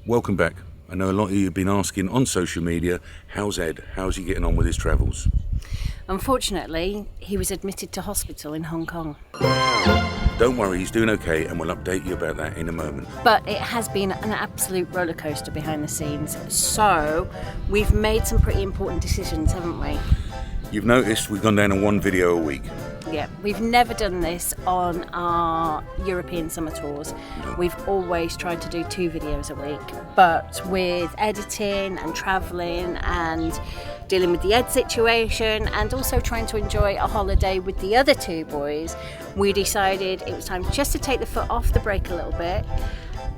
Welcome back. I know a lot of you have been asking on social media, how's Ed? How's he getting on with his travels? Unfortunately, he was admitted to hospital in Hong Kong. Don't worry, he's doing okay, and we'll update you about that in a moment. But it has been an absolute roller coaster behind the scenes. So we've made some pretty important decisions, haven't we? You've noticed we've gone down to one video a week. Yeah, we've never done this on our European summer tours. No. We've always tried to do 2 videos a week. But with editing and travelling and dealing with the Ed situation and also trying to enjoy a holiday with the other 2 boys, we decided it was time just to take the foot off the brake a little bit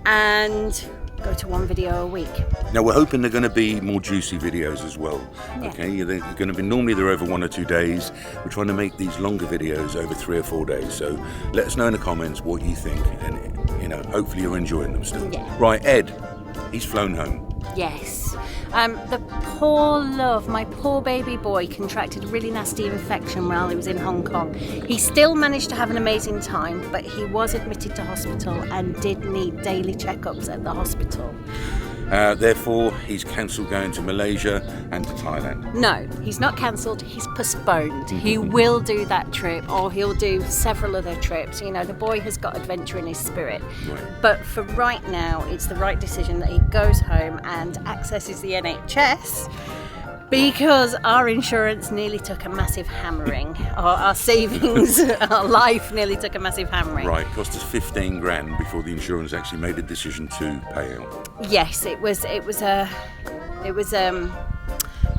and go to 1 video a week. Now we're hoping they're going to be more juicy videos as well. Yeah. Okay, they're going to be, normally they're over 1 or 2 days. We're trying to make these longer videos over 3 or 4 days. So let us know in the comments what you think, and hopefully you're enjoying them still. Yeah. Right, Ed, he's flown home. Yes. The poor love, my poor baby boy contracted a really nasty infection while he was in Hong Kong. He still managed to have an amazing time, but he was admitted to hospital and did need daily checkups at the hospital. Therefore, he's cancelled going to Malaysia and to Thailand. No, he's not cancelled, he's postponed. He will do that trip, or he'll do several other trips. You know, the boy has got adventure in his spirit. Right. But for right now, it's the right decision that he goes home and accesses the NHS, because our insurance nearly took a massive hammering. Our savings, our life nearly took a massive hammering. Right, cost us 15 grand before the insurance actually made a decision to pay out. Yes, it was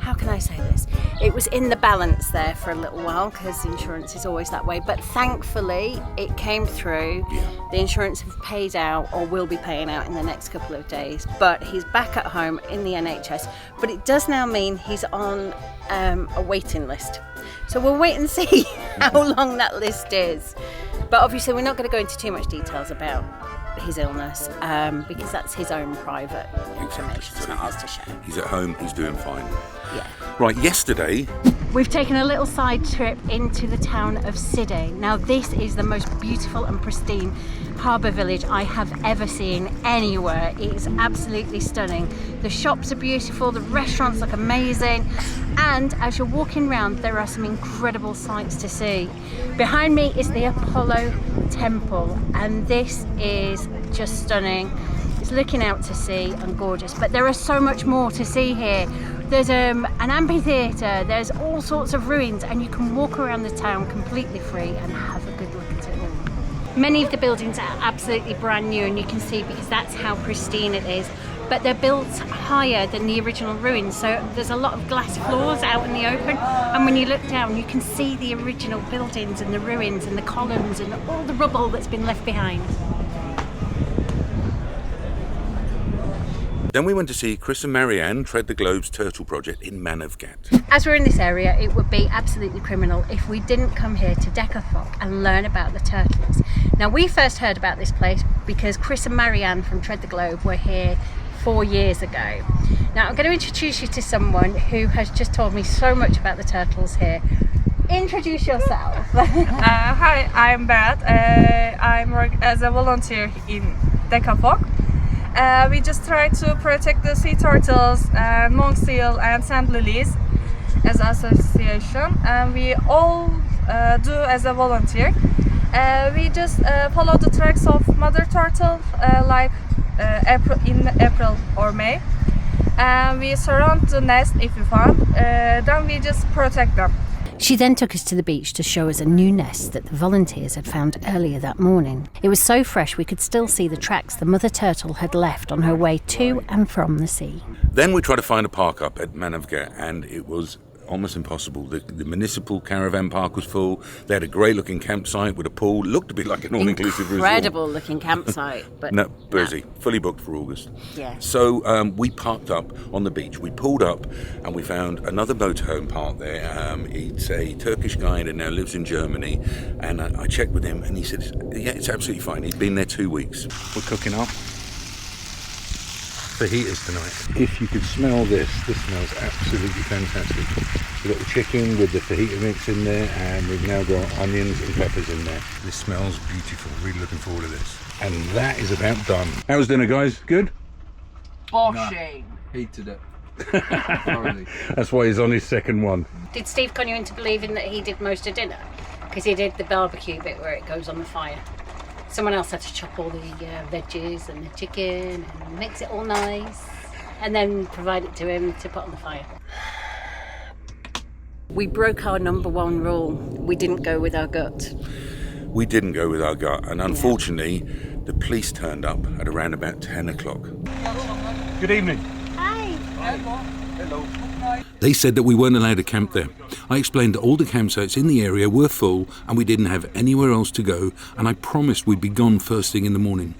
how can I say this? It was in the balance there for a little while, because insurance is always that way. But thankfully, it came through. Yeah. The insurance have paid out, or will be paying out in the next couple of days. But he's back at home in the NHS. But it does now mean he's on a waiting list. So we'll wait and see how long that list is. But obviously, we're not going to go into too much details about his illness, because that's his own private information. It's not ours to share. He's at home, he's doing fine. Yeah. Right, yesterday, We've taken a little side trip into the town of Sydney. Now this is the most beautiful and pristine harbour village I have ever seen anywhere. It is absolutely stunning. The shops are beautiful, the restaurants look amazing, and as you're walking around there are some incredible sights to see. Behind me is the Apollo Temple, and this is just stunning. It's looking out to sea and gorgeous, but there is so much more to see here. There's an amphitheatre, there's all sorts of ruins, and you can walk around the town completely free and have a good look at it all. Many of the buildings are absolutely brand new, and you can see, because that's how pristine it is, but they're built higher than the original ruins, so there's a lot of glass floors out in the open, and when you look down you can see the original buildings and the ruins and the columns and all the rubble that's been left behind. then we went to see Chris and Marianne tread the globe's turtle project in Manavgat. As we're in this area, it would be absolutely criminal if we didn't come here to Derinkuyu and learn about the turtles. Now, we first heard about this place because Chris and Marianne from Tread the Globe were here 4 years ago. Now, I'm going to introduce you to someone who has just told me so much about the turtles here. Introduce yourself. Hi, I'm Berat. I'm working as a volunteer in Derinkuyu. We just try to protect the sea turtles, monk seal and sand lilies as an association, and we all do as a volunteer. We just follow the tracks of mother turtle like in April or May, and we surround the nest if we found, then we just protect them. She then took us to the beach to show us a new nest that the volunteers had found earlier that morning. It was so fresh we could still see the tracks the mother turtle had left on her way to and from the sea. Then we tried to find a park up at Manavgat, and it was almost impossible. The municipal caravan park was full. They had a great looking campsite with a pool. Looked a bit like an all-inclusive resort. Incredible looking campsite. But no, busy. Fully booked for August. Yeah. So we parked up on the beach. We pulled up and we found another motorhome park there. It's a Turkish guy that now lives in Germany, and I checked with him and he said, yeah, it's absolutely fine. He'd been there 2 weeks. We're cooking up fajitas tonight. If you could smell this smells absolutely fantastic. We've got the chicken with the fajita mix in there, and we've now got onions and peppers in there. This smells beautiful. Really looking forward to this. And that is about done. How was dinner, guys? Good? Boshing. Hated it. Thoroughly. That's why he's on his second one. Did Steve con you into believing that he did most of dinner? Because he did the barbecue bit where it goes on the fire. Someone else had to chop all the veggies and the chicken and mix it all nice and then provide it to him to put on the fire. We broke our number one rule. We didn't go with our gut. We didn't go with our gut, and unfortunately, the police turned up at around about 10 o'clock. Good evening. Hi. Hello. They said that we weren't allowed to camp there. I explained that all the campsites in the area were full and we didn't have anywhere else to go, and I promised we'd be gone first thing in the morning.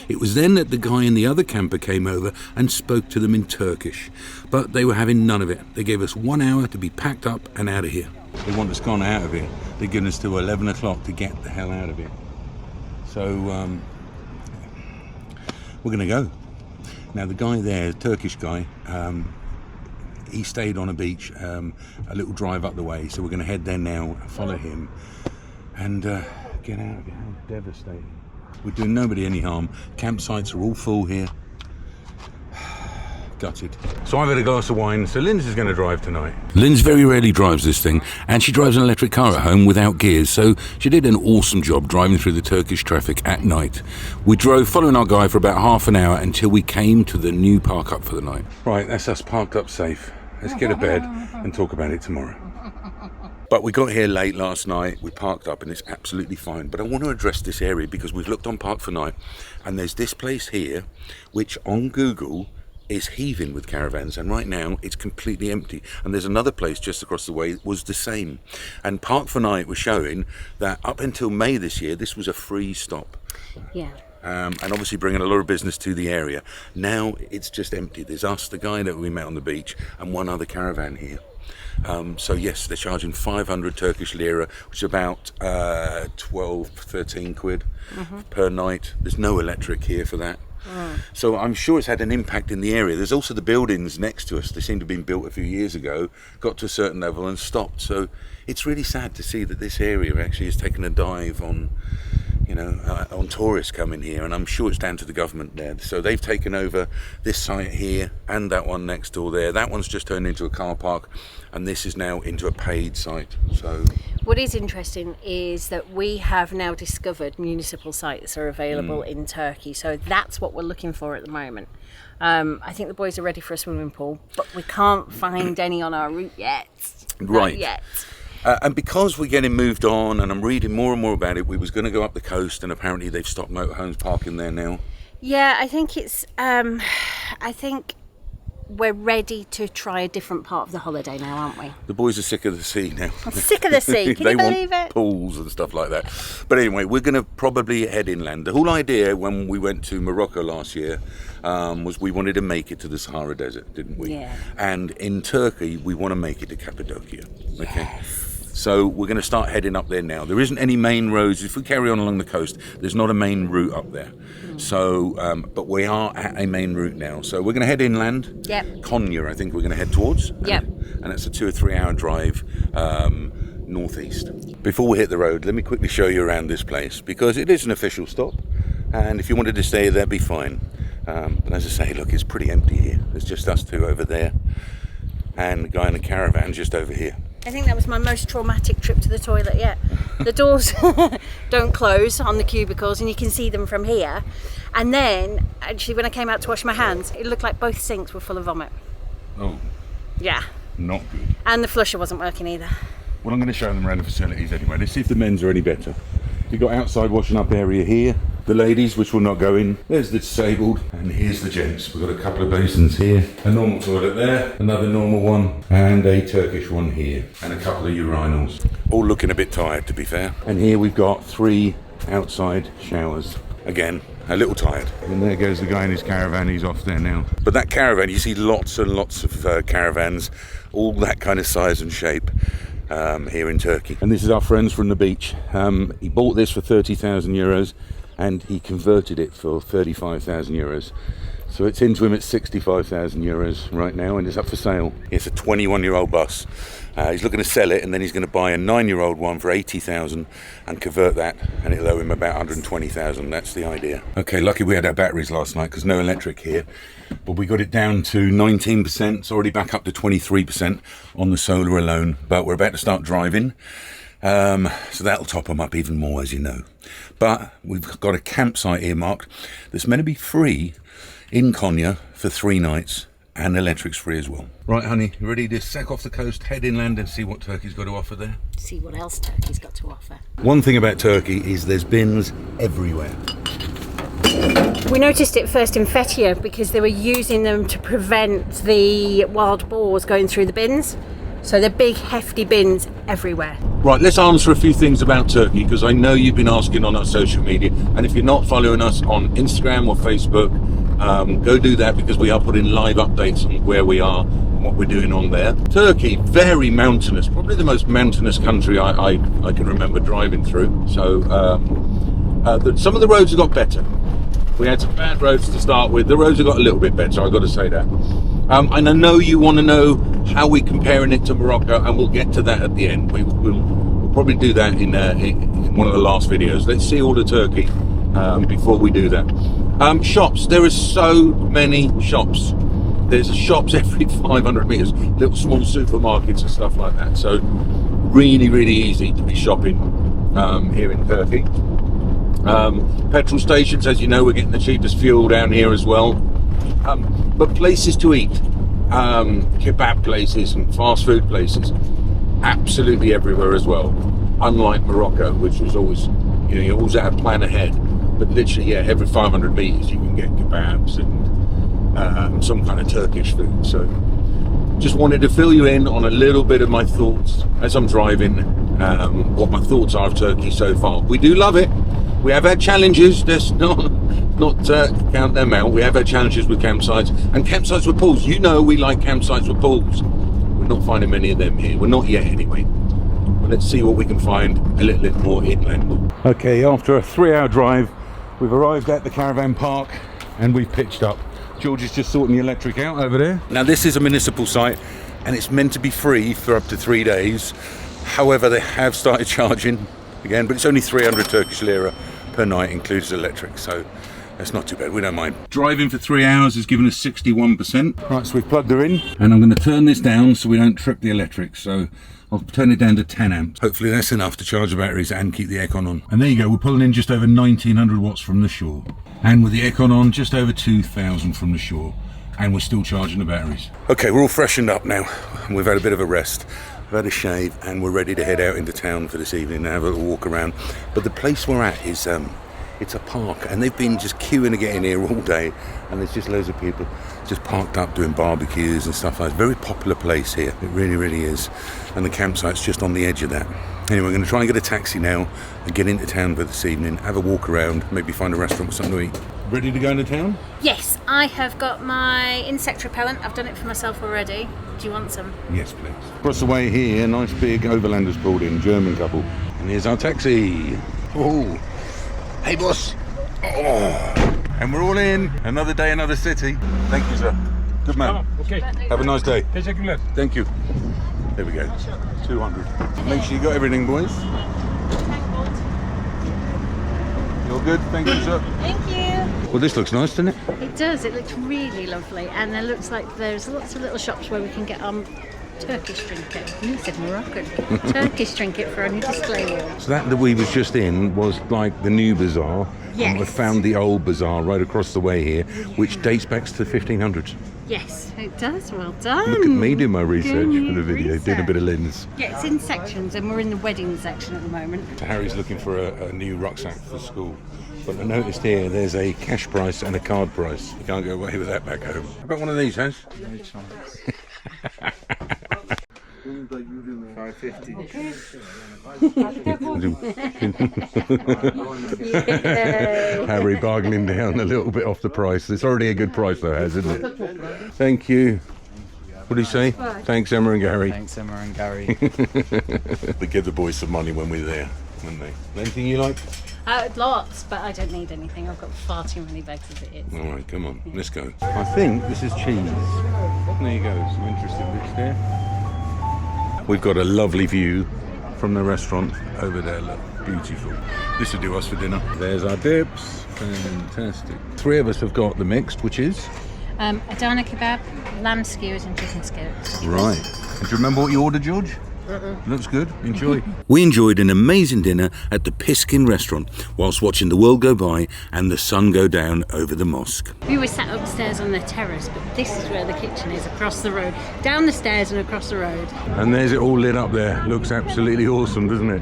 It was then that the guy in the other camper came over and spoke to them in Turkish, but they were having none of it. They gave us 1 hour to be packed up and out of here. They want us gone out of here. They're giving us till 11 o'clock to get the hell out of here. So we're going to go. Now the guy there, the Turkish guy, he stayed on a beach a little drive up the way, so we're going to head there now, follow him, and get out of here. How devastating. We're doing nobody any harm. Campsites are all full here. Gutted. So I've had a glass of wine, so Lynn's is going to drive tonight. Lynn's very rarely drives this thing, and she drives an electric car at home without gears, so she did an awesome job driving through the Turkish traffic at night. We drove following our guy for about half an hour until we came to the new park up for the night. Right, that's us parked up safe. Let's get to bed and talk about it tomorrow. But we got here late last night, we parked up and it's absolutely fine. But I want to address this area because we've looked on Park for Night and there's this place here, which on Google is heaving with caravans, and right now it's completely empty. And there's another place just across the way that was the same. And Park for Night was showing that up until May this year, this was a free stop. Yeah. And obviously bringing a lot of business to the area. Now it's just empty. There's us, the guy that we met on the beach, and one other caravan here. So yes, they're charging 500 Turkish lira, which is about 12, 13 quid per night. There's no electric here for that. So I'm sure it's had an impact in the area. There's also the buildings next to us. They seem to have been built a few years ago, got to a certain level and stopped. So it's really sad to see that this area actually has taken a dive on, on tourists coming here, and I'm sure it's down to the government there. So they've taken over this site here and that one next door there. That one's just turned into a car park, and this is now into a paid site. So what is interesting is that we have now discovered municipal sites are available in Turkey, so that's what we're looking for at the moment. I think the boys are ready for a swimming pool, but we can't find any on our route yet. Right. Not yet. And because we're getting moved on and I'm reading more and more about it, we was going to go up the coast, and apparently they've stopped motorhomes parking there now. Yeah, I think it's I think we're ready to try a different part of the holiday now, aren't we? The boys are sick of the sea now. I'm sick of the sea. Can you believe want it? Pools and stuff like that. But anyway, we're going to probably head inland. The whole idea when we went to Morocco last year was we wanted to make it to the Sahara Desert, didn't we? Yeah. And in Turkey, we want to make it to Cappadocia. Okay. So we're going to start heading up there now. There isn't any main roads. If we carry on along the coast, there's not a main route up there. So, but we are at a main route now. So we're going to head inland. Yep. Konya, I think we're going to head towards. Yep. And it's a 2 or 3 hour drive northeast. Before we hit the road, let me quickly show you around this place because it is an official stop. And if you wanted to stay there, be fine. But as I say, look, it's pretty empty here. There's just us two over there and the guy in the caravan just over here. I think that was my most traumatic trip to the toilet yet. The doors don't close on the cubicles and you can see them from here. And then, actually, when I came out to wash my hands, it looked like both sinks were full of vomit. Oh, Yeah. not good. And the flusher wasn't working either. Well, I'm going to show them around the facilities anyway. Let's see if the men's are any better. You've got outside washing up area here. The ladies, which will not go in. There's the disabled. And here's the gents. We've got a couple of basins here. A normal toilet there. Another normal one. And a Turkish one here. And a couple of urinals. All looking a bit tired, to be fair. And here we've got 3 outside showers. Again, a little tired. And there goes the guy in his caravan. He's off there now. But that caravan, you see lots and lots of caravans. All that kind of size and shape. Here in Turkey. And this is our friends from the beach. He bought this for 30,000 euros and he converted it for 35,000 euros. So it's into him at 65,000 euros right now, and it's up for sale. It's a 21-year-old bus. He's looking to sell it, and then he's going to buy a 9-year-old one for 80,000 and convert that, and it'll owe him about 120,000. That's the idea. Okay, lucky we had our batteries last night because no electric here, but we got it down to 19%. It's already back up to 23% on the solar alone, but we're about to start driving. So that'll top them up even more, as you know. But we've got a campsite earmarked that's meant to be free in Konya for 3 nights, and electric's free as well. Right, honey, you ready to sack off the coast, head inland and see what Turkey's got to offer there? See what else Turkey's got to offer. One thing about Turkey is there's bins everywhere. We noticed it first in Fethiye because they were using them to prevent the wild boars going through the bins. So they're big, hefty bins everywhere. Right, let's answer a few things about Turkey, because I know you've been asking on our social media, and if you're not following us on Instagram or Facebook, go do that, because we are putting live updates on where we are and what we're doing on there. Turkey, very mountainous, probably the most mountainous country I can remember driving through. So some of the roads have got better. We had some bad roads to start with. The roads have got a little bit better, I've got to say that. And I know you want to know how we're comparing it to Morocco, and we'll get to that at the end. We'll probably do that in one of the last videos. Let's see all of Turkey before we do that. Shops, there are so many shops. There's shops every 500 meters, little small supermarkets and stuff like that. So really, really easy to be shopping here in Turkey. Petrol stations, as you know, we're getting the cheapest fuel down here as well. But places to eat, kebab places and fast food places, absolutely everywhere as well. Unlike Morocco, which was always, you always had a plan ahead. But literally, yeah, every 500 meters you can get kebabs and some kind of Turkish food. So just wanted to fill you in on a little bit of my thoughts as I'm driving, what my thoughts are of Turkey so far. We do love it. We have had challenges. There's not count them out. We have had challenges with campsites and campsites with pools. You know we like campsites with pools. We're not finding many of them here. We're not yet anyway. But let's see what we can find a little bit more inland. Okay, after a 3-hour drive, we've arrived at the caravan park and we've pitched up. George is just sorting the electric out over there. Now this is a municipal site and it's meant to be free for up to 3 days. However, they have started charging again, but it's only 300 Turkish lira per night, includes electric, so that's not too bad, we don't mind. Driving for 3 hours has given us 61%. Right, so we've plugged her in, and I'm going to turn this down so we don't trip the electric, so I'll turn it down to 10 amps. Hopefully that's enough to charge the batteries and keep the aircon on. And there you go, we're pulling in just over 1900 watts from the shore. And with the aircon on, just over 2000 from the shore. And we're still charging the batteries. Okay, we're all freshened up now. We've had a bit of a rest. We've had a shave and we're ready to head out into town for this evening and have a little walk around. But the place we're at is, it's a park, and they've been just queuing to get in here all day, and there's just loads of people just parked up doing barbecues and stuff like that. Very popular place here, it really, really is. And the campsite's just on the edge of that. Anyway, we're going to try and get a taxi now and get into town for this evening, have a walk around, maybe find a restaurant with something to eat. Ready to go into town? Yes, I have got my insect repellent. I've done it for myself already. Do you want some? Yes, please. Across the way here, nice big overlanders pulled in, German couple. And here's our taxi. Oh, hey boss. Oh, and we're all in. Another day, another city. Thank you, sir. Good man. Okay. Have a nice day. Teşekkürler. Thank you. There we go. 200. Make sure you got everything, boys. You're good. Thank you, sir. Thank you. Well, this looks nice, doesn't it? It does. It looks really lovely, and there looks like there's lots of little shops where we can get Turkish trinket. You said Moroccan. Turkish trinket for any display wall. So that we was just in was like the new bazaar. Yes. And we found the old bazaar right across the way here, which dates back to the 1500s. Yes, it does. Well done. Look at me doing my research Doing for the video, doing a bit of lens. Yeah, it's in sections, and we're in the wedding section at the moment. So Harry's looking for a new rucksack for school. But I noticed here there's a cash price and a card price. You can't go away with that back home. How about one of these, Has? 550. Harry bargaining down a little bit off the price. It's already a good price though, Has, isn't it? Thank you. What do you say? Thanks, Emma and Gary. Thanks, Emma and Gary. They give the boys some money when we're there, wouldn't they? Anything you like? Lots, but I don't need anything. I've got far too many bags as it is. All right, come on, let's go. I think this is cheese. There you go, some interesting bits there. We've got a lovely view from the restaurant over there, look, beautiful. This will do us for dinner. There's our dips, fantastic. 3 of us have got the mixed, which is? Adana kebab, lamb skewers and chicken skewers. Right. And do you remember what you ordered, George? Looks good. Enjoy. We enjoyed an amazing dinner at the Piskin restaurant whilst watching the world go by and the sun go down over the mosque. We were sat upstairs on the terrace, but this is where the kitchen is, across the road. Down the stairs and across the road. And there's it all lit up there. Looks absolutely awesome, doesn't it?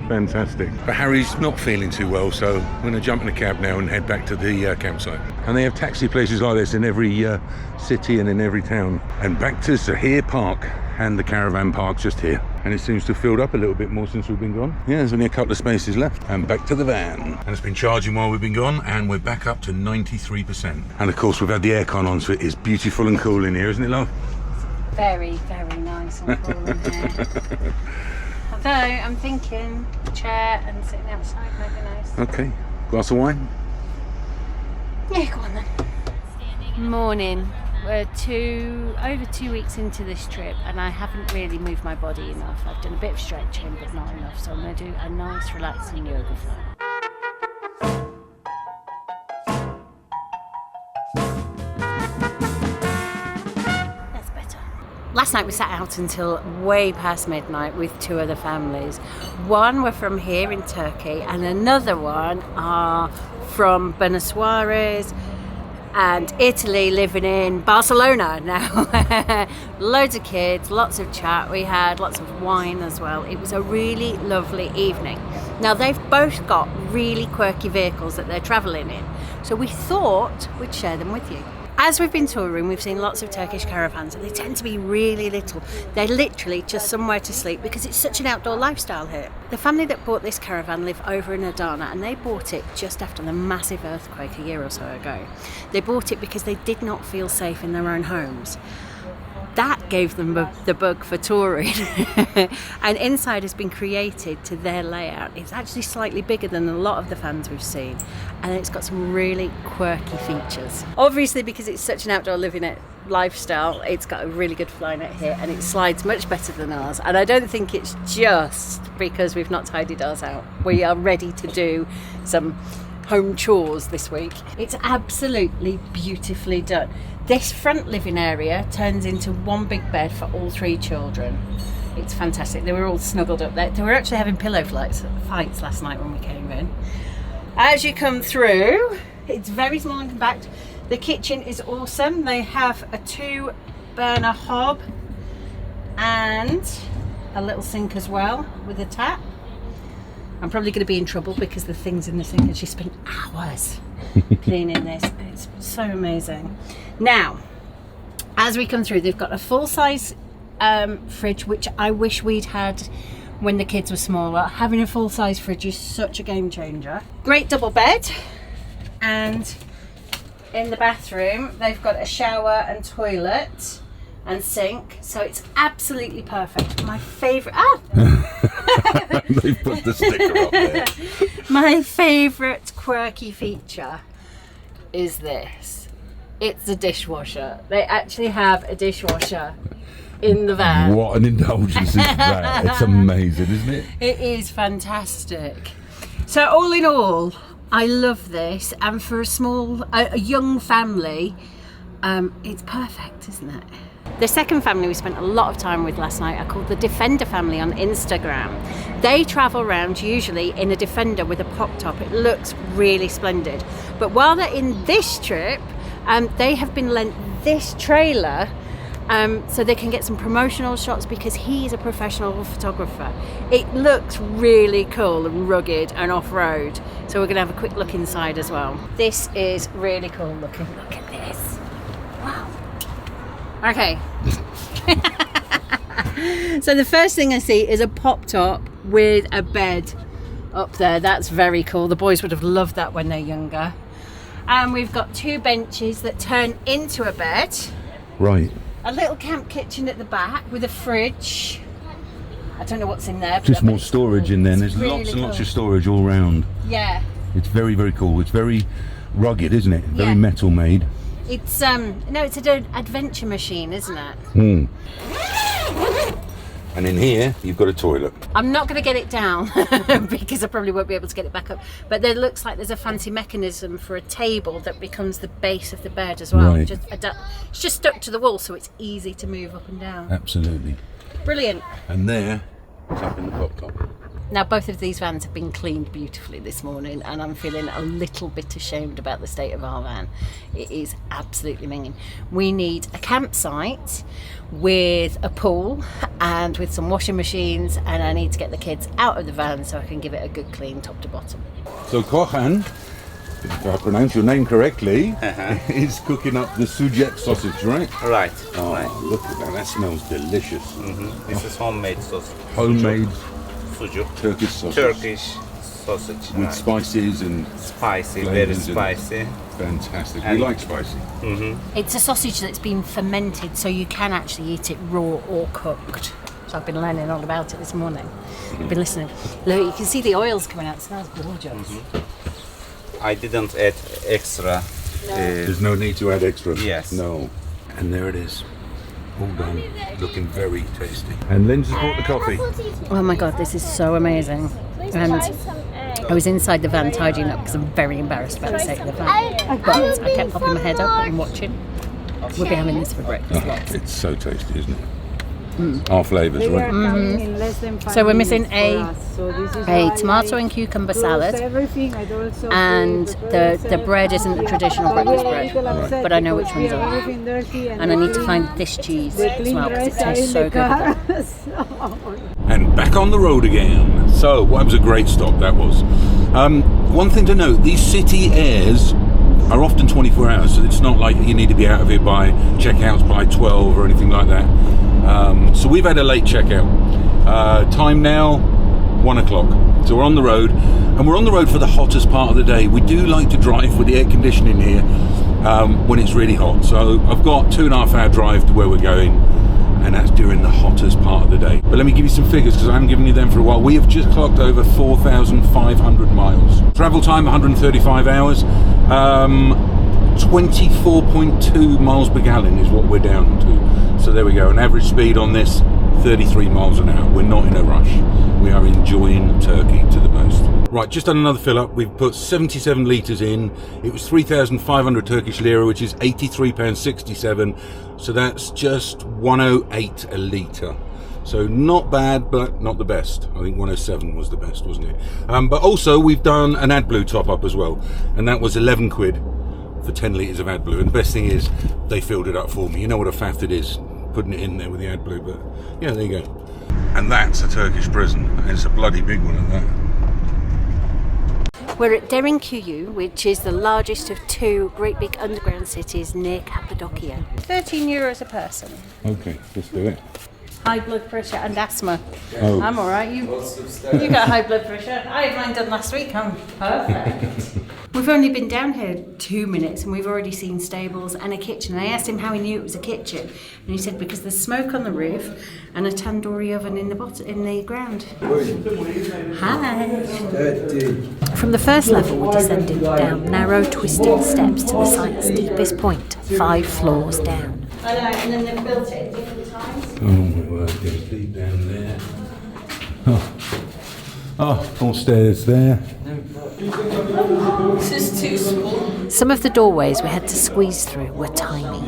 Fantastic. But Harry's not feeling too well, so we're going to jump in a cab now and head back to the campsite. And they have taxi places like this in every city and in every town. And back to Sahir Park and the Caravan Park just here. And it seems to have filled up a little bit more since we've been gone. Yeah, there's only a couple of spaces left. And back to the van. And it's been charging while we've been gone, and we're back up to 93%. And of course we've had the aircon on, so it is beautiful and cool in here, isn't it, love? Very, very nice and cool in here. Although I'm thinking a chair and sitting outside might be nice. Okay, glass of wine? Yeah, go on then. Morning. We're over 2 weeks into this trip and I haven't really moved my body enough. I've done a bit of stretching but not enough, so I'm going to do a nice relaxing yoga flow. That's better. Last night we sat out until way past midnight with 2 other families. One were from here in Turkey and another one are from Buenos Aires and Italy, living in Barcelona now. Loads of kids, lots of chat. We had lots of wine as well. It was a really lovely evening. Now they've both got really quirky vehicles that they're travelling in, so we thought we'd share them with you. As we've been touring, we've seen lots of Turkish caravans and they tend to be really little. They're literally just somewhere to sleep because it's such an outdoor lifestyle here. The family that bought this caravan live over in Adana and they bought it just after the massive earthquake a year or so ago. They bought it because they did not feel safe in their own homes. That gave them the bug for touring. And inside has been created to their layout. It's actually slightly bigger than a lot of the fans we've seen, and it's got some really quirky features. Obviously, because it's such an outdoor living lifestyle, it's got a really good fly net here and it slides much better than ours. And I don't think it's just because we've not tidied ours out. We are ready to do some home chores this week. It's absolutely beautifully done. This front living area turns into one big bed for all 3 children. It's fantastic. They were all snuggled up there. They were actually having pillow fights last night when we came in. As you come through, it's very small and compact. The kitchen is awesome. They have a 2-burner hob and a little sink as well with a tap. I'm probably going to be in trouble because the things in the sink, and she spent hours cleaning this. It's so amazing. Now, as we come through, they've got a full-size fridge, which I wish we'd had when the kids were smaller. Having a full-size fridge is such a game changer. Great double bed, and in the bathroom they've got a shower and toilet and sink, so it's absolutely perfect. My favourite They've put the sticker up there. My favourite quirky feature is this. It's a dishwasher. They actually have a dishwasher in the van. What an indulgence is that? It's amazing, isn't it? It is fantastic. So all in all, I love this, and for a young family, it's perfect, isn't it? The second family we spent a lot of time with last night are called the Defender family on Instagram. They travel around usually in a Defender with a pop top. It looks really splendid. But while they're in this trip, they have been lent this trailer so they can get some promotional shots because he's a professional photographer. It looks really cool and rugged and off-road. So we're going to have a quick look inside as well. This is really cool looking. Look at this. Wow. Okay. So the first thing I see is a pop top with a bed up there. That's very cool. The boys would have loved that when they're younger. And we've got 2 benches that turn into a bed. Right. A little camp kitchen at the back with a fridge. I don't know what's in there. But Just I bet more it's storage cool. in there. And It's there's really lots and lots cool. of storage all round. Yeah. It's very, very cool. It's very rugged, isn't it? Very Yeah. metal made. It's no, it's an adventure machine, isn't it? Hmm. And in here, you've got a toilet. I'm not going to get it down because I probably won't be able to get it back up. But there looks like there's a fancy mechanism for a table that becomes the base of the bed as well. Right. It's just stuck to the wall, so it's easy to move up and down. Absolutely. Brilliant. And there, it's up in the pop top. Now, both of these vans have been cleaned beautifully this morning, and I'm feeling a little bit ashamed about the state of our van. It is absolutely minging. We need a campsite with a pool and with some washing machines, and I need to get the kids out of the van so I can give it a good clean top to bottom. So Kohan, if I pronounce your name correctly, is cooking up the sucuk sausage, right? Right. Oh, Right. look at that. That smells delicious. This is homemade sausage. Homemade Sucuk. Turkish sausage. Turkish sausage. With right. spices and Spicy, very flavors and- spicy. fantastic. And- we like spicy. It's a sausage that's been fermented, so you can actually eat it raw or cooked. So I've been learning all about it this morning. I've been listening. Look, you can see the oils coming out. It smells gorgeous. I didn't add extra. There's no need to add extra. Yes. No. And there it is. All done. Looking very tasty. And Lynn's brought the coffee. Oh my god, this is so amazing. And I was inside the van tidying up because I'm very embarrassed about the state of the van. But I kept popping my head up and watching. We'll be having this for breakfast. Lots. It's so tasty, isn't it? Our flavours, They right? are coming in less than 5 So we're missing minutes for us. So this is a why tomato I and cucumber close salad, everything. I also and prepare the bread isn't the traditional So we breakfast are a bread, little upset but I know which because we ones have are. everything dirty And I need to clean- find this cheese the as clean well because it rice are tastes in so the good with that. car. And back on the road again. So, that was a great stop, that was. One thing to note, these city airs are often 24 hours, so it's not like you need to be out of here by checkouts by 12 or anything like that. So we've had a late checkout. Time now, 1 o'clock. So we're on the road, and we're on the road for the hottest part of the day. We do like to drive with the air conditioning here when it's really hot. So I've got 2.5 hour drive to where we're going, and that's during the hottest part of the day. But let me give you some figures because I haven't given you them for a while. We have just clocked over 4,500 miles. Travel time 135 hours. 24.2 miles per gallon is what we're down to. So there we go. An average speed on this 33 miles an hour. We're not in a rush. We are enjoying Turkey to the most. Right, just done another fill up. We've put 77 litres in. It was 3,500 Turkish lira, which is £83.67. So that's just 108 a litre. So not bad, but not the best. I think 107 was the best, wasn't it? But also we've done an AdBlue top up as well. And that was 11 quid for 10 litres of AdBlue. And the best thing is they filled it up for me. You know what a faff it is, putting it in there with the AdBlue, but yeah, there you go. And that's a Turkish prison, and it's a bloody big one at that. We're at Derinkuyu, which is the largest of two great big underground cities near Cappadocia. €13 a person. Okay, let's do it. High blood pressure and asthma. Oh. I'm all right. You got high blood pressure. I had mine done last week. I'm perfect. We've only been down here 2 minutes and we've already seen stables and a kitchen. I asked him how he knew it was a kitchen, and he said because there's smoke on the roof and a tandoori oven in the ground. Hi. From the first level, we descended down narrow, twisting steps to the site's deepest point, 5 floors down. I know, and then they've built it at different times. Oh my word, there's deep down there. Oh, all stairs there. This is too small. Some of the doorways we had to squeeze through were tiny.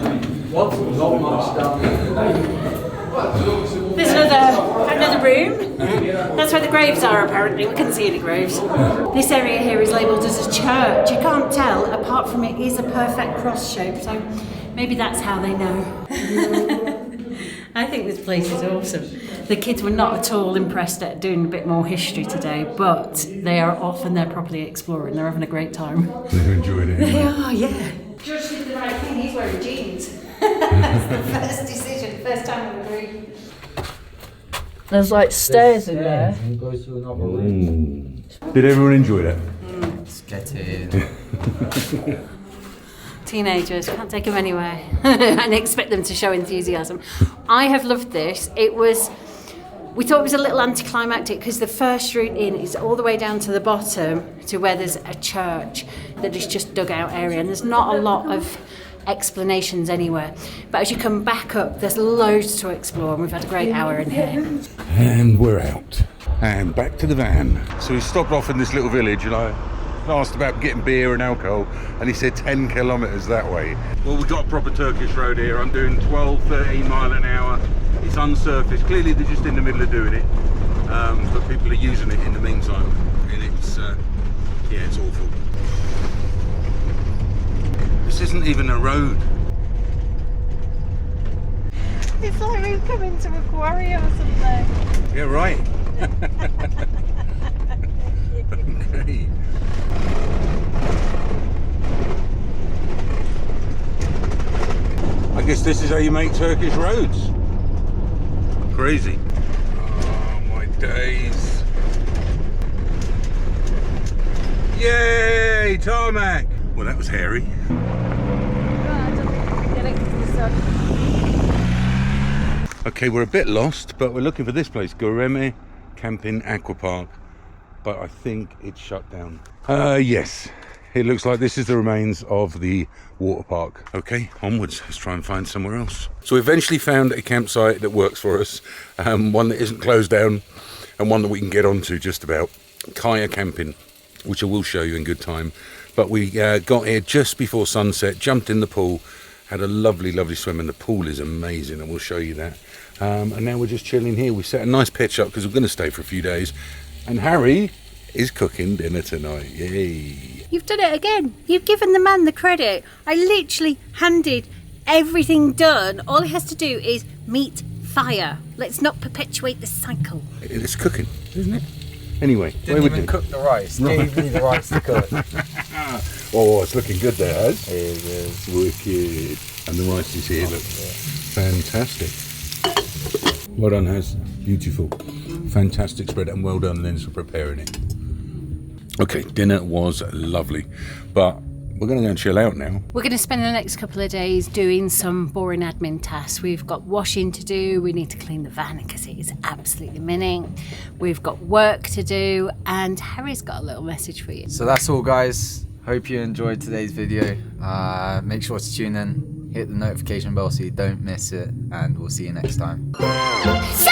There's another room. That's where the graves are, apparently. We couldn't see any graves. This area here is labelled as a church. You can't tell, apart from it is a perfect cross shape, so maybe that's how they know. I think this place is awesome. The kids were not at all impressed at doing a bit more history today, but they are off and they're properly exploring. They're having a great time. They're enjoying it. They are, yeah. George did the right thing. He's wearing jeans. That's the first decision, first time we agreed. There's like stairs in there. Did everyone enjoy that? Let's get in. Teenagers, can't take them anywhere and expect them to show enthusiasm. I have loved this. It was We thought it was a little anticlimactic because the first route in is all the way down to the bottom to where there's a church that is just dug out area, and there's not a lot of explanations anywhere. But as you come back up, there's loads to explore, and we've had a great hour in here. And we're out. And back to the van. So we stopped off in this little village and I asked about getting beer and alcohol, and he said 10 kilometres that way. Well, we've got a proper Turkish road here. I'm doing 12, 13 mile an hour. It's unsurfaced. Clearly they're just in the middle of doing it. But people are using it in the meantime. And it's, yeah, it's awful. This isn't even a road. It's like we've come into a quarry or something. Yeah, right. Okay. I guess this is how you make Turkish roads. Crazy. Oh my days. Yay, tarmac. Well, that was hairy. Okay, we're a bit lost, but we're looking for this place, Göreme Camping Aqua Park, but I think it's shut down. Yes, it looks like this is the remains of the water park. Okay, onwards, let's try and find somewhere else. So we eventually found a campsite that works for us, one that isn't closed down, and one that we can get onto just about. Kaya Camping, which I will show you in good time. But we got here just before sunset, jumped in the pool, had a lovely, lovely swim, and the pool is amazing, and we'll show you that. And now we're just chilling here. We set a nice pitch up because we're going to stay for a few days. And Harry is cooking dinner tonight. Yay. You've done it again. You've given the man the credit. I literally handed everything done. All he has to do is meet fire. Let's not perpetuate the cycle. It's cooking, isn't it? Anyway, Didn't even cook the rice. Gave me the rice to cook. Oh, it's looking good there, Has. It is. Wicked. And the rice is here, look. Fantastic. Well done, Has. Beautiful. Fantastic spread, and well done, Lynn, for preparing it. Okay, dinner was lovely, but we're going to go and chill out now. We're going to spend the next couple of days doing some boring admin tasks. We've got washing to do, we need to clean the van because it is absolutely minning. We've got work to do, and Harry's got a little message for you. So that's all, guys. Hope you enjoyed today's video. Make sure to tune in, hit the notification bell so you don't miss it, and we'll see you next time. So